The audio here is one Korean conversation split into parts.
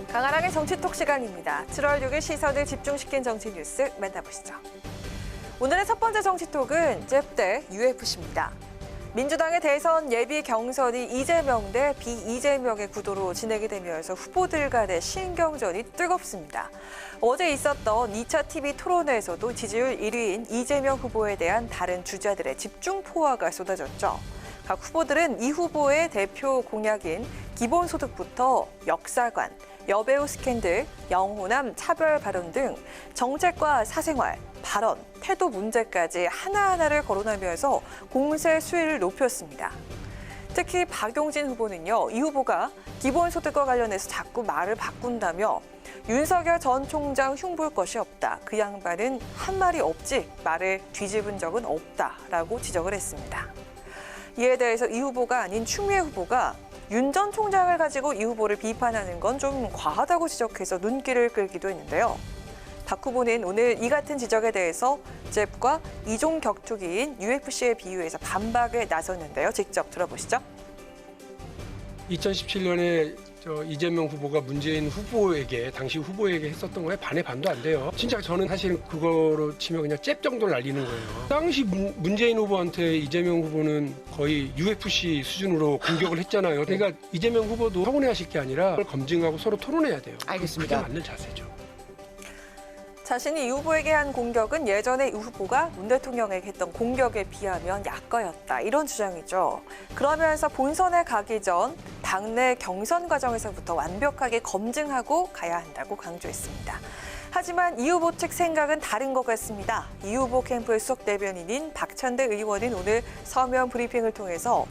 강한항의 정치톡 시간입니다. 7월 6일 시선을 집중시킨 정치 뉴스 만나보시죠. 오늘의 첫 번째 정치톡은 잽대 UFC입니다. 민주당의 대선 예비 경선이 이재명 대 비이재명의 구도로 진행이 되면서 후보들 간의 신경전이 뜨겁습니다. 어제 있었던 2차 TV 토론회에서도 지지율 1위인 이재명 후보에 대한 다른 주자들의 집중 포화가 쏟아졌죠. 각 후보들은 이 후보의 대표 공약인 기본소득부터 역사관, 여배우 스캔들, 영호남 차별 발언 등 정책과 사생활, 발언, 태도 문제까지 하나하나를 거론하면서 공세 수위를 높였습니다. 특히 박용진 후보는요, 이 후보가 기본소득과 관련해서 자꾸 말을 바꾼다며 윤석열 전 총장 흉볼 것이 없다. 그 양반은 한 말이 없지 말을 뒤집은 적은 없다라고 지적을 했습니다. 이에 대해서 이 후보가 아닌 추미애 후보가 윤 전 총장을 가지고 이 후보를 비판하는 건 좀 과하다고 지적해서 눈길을 끌기도 했는데요. 박 후보는 오늘 이 같은 지적에 대해서 잽과 이종 격투기인 UFC에 비유해서 반박에 나섰는데요. 직접 들어보시죠. 2017년에 이재명 후보가 문재인 후보에게 당시 후보에게 했었던 거에 반의 반도 안 돼요. 진짜 저는 사실은 그거로 치면 그냥 잽 정도를 날리는 거예요. 당시 문재인 후보한테 이재명 후보는 거의 UFC 수준으로 공격을 했잖아요. 그러니까 이재명 후보도 서운해하실 게 아니라 그걸 검증하고 서로 토론해야 돼요. 알겠습니다. 그게 맞는 자세죠. 자신이 이 후보에게 한 공격은 예전에 이 후보가 문 대통령에게 했던 공격에 비하면 약가였다. 이런 주장이죠. 그러면서 본선에 가기 전 당내 경선 과정에서부터 완벽하게 검증하고 가야 한다고 강조했습니다. 하지만 이 후보 측 생각은 다른 것 같습니다. 이 후보 캠프의 수석 대변인인 박찬대 의원은 오늘 서면 브리핑을 통해서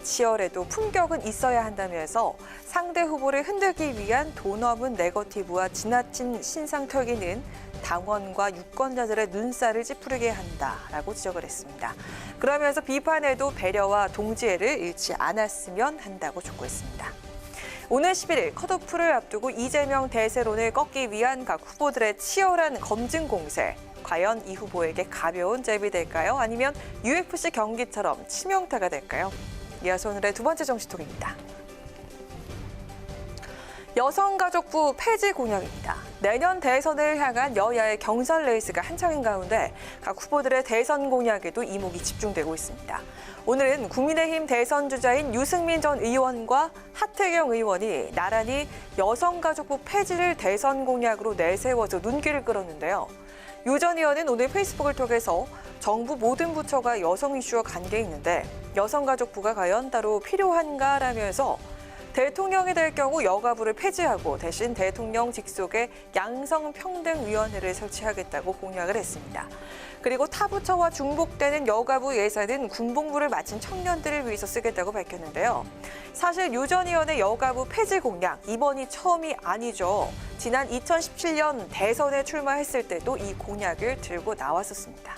치열해도 품격은 있어야 한다면서 상대 후보를 흔들기 위한 돈 없는 네거티브와 지나친 신상털기는 당원과 유권자들의 눈살을 찌푸리게 한다라고 지적을 했습니다. 그러면서 비판에도 배려와 동지애를 잃지 않았으면 한다고 촉구했습니다. 오늘 11일 컷오프를 앞두고 이재명 대세론을 꺾기 위한 각 후보들의 치열한 검증 공세. 과연 이 후보에게 가벼운 잽이 될까요? 아니면 UFC 경기처럼 치명타가 될까요? 이어서 오늘의 두 번째 정치톡입니다. 여성가족부 폐지 공약입니다. 내년 대선을 향한 여야의 경선 레이스가 한창인 가운데 각 후보들의 대선 공약에도 이목이 집중되고 있습니다. 오늘은 국민의힘 대선 주자인 유승민 전 의원과 하태경 의원이 나란히 여성가족부 폐지를 대선 공약으로 내세워서 눈길을 끌었는데요. 유 전 의원은 오늘 페이스북을 통해서 정부 모든 부처가 여성 이슈와 관계 있는데 여성가족부가 과연 따로 필요한가라면서 대통령이 될 경우 여가부를 폐지하고 대신 대통령 직속에 양성평등위원회를 설치하겠다고 공약을 했습니다. 그리고 타 부처와 중복되는 여가부 예산은 군복무를 마친 청년들을 위해서 쓰겠다고 밝혔는데요. 사실 유 전 의원의 여가부 폐지 공약 이번이 처음이 아니죠. 지난 2017년 대선에 출마했을 때도 이 공약을 들고 나왔었습니다.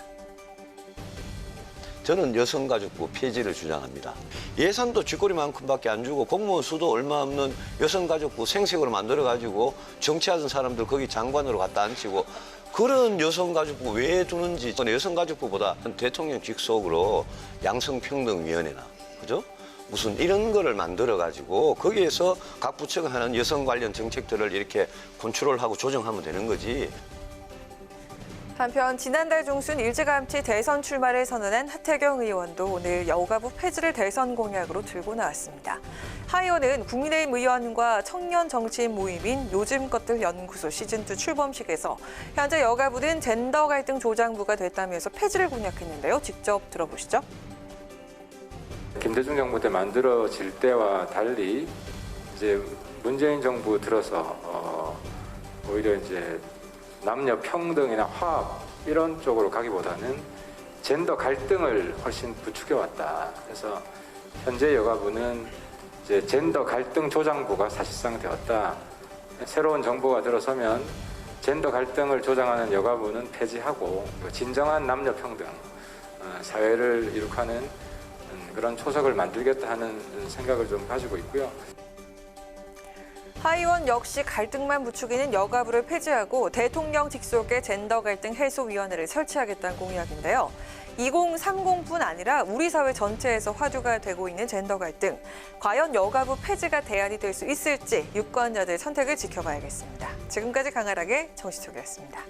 저는 여성가족부 폐지를 주장합니다. 예산도 쥐꼬리만큼밖에 안 주고 공무원 수도 얼마 없는 여성가족부 생색으로 만들어가지고 정치하던 사람들 거기 장관으로 갖다 앉히고 그런 여성가족부 왜 두는지 여성가족부보다 대통령 직속으로 양성평등위원회나 그죠? 무슨 이런 거를 만들어가지고 거기에서 각 부처가 하는 여성 관련 정책들을 이렇게 컨트롤하고 조정하면 되는 거지. 한편 지난달 중순 일찌감치 대선 출마를 선언한 하태경 의원도 오늘 여가부 폐지를 대선 공약으로 들고 나왔습니다. 하 의원은 국민의힘 의원과 청년 정치인 모임인 요즘 것들 연구소 시즌2 출범식에서 현재 여가부는 젠더 갈등 조장부가 됐다면서 폐지를 공약했는데요. 직접 들어보시죠. 김대중 정부 때 만들어질 때와 달리 이제 문재인 정부 들어서 오히려 이제 남녀 평등이나 화합 이런 쪽으로 가기보다는 젠더 갈등을 훨씬 부추겨 왔다. 그래서 현재 여가부는 이제 젠더 갈등 조장부가 사실상 되었다. 새로운 정부가 들어서면 젠더 갈등을 조장하는 여가부는 폐지하고 진정한 남녀 평등 사회를 이룩하는 그런 초석을 만들겠다 하는 생각을 좀 가지고 있고요. 하 의원 역시 갈등만 부추기는 여가부를 폐지하고 대통령 직속의 젠더 갈등 해소위원회를 설치하겠다는 공약인데요. 2030뿐 아니라 우리 사회 전체에서 화두가 되고 있는 젠더 갈등. 과연 여가부 폐지가 대안이 될 수 있을지 유권자들 선택을 지켜봐야겠습니다. 지금까지 강아락의 정시톡이었습니다.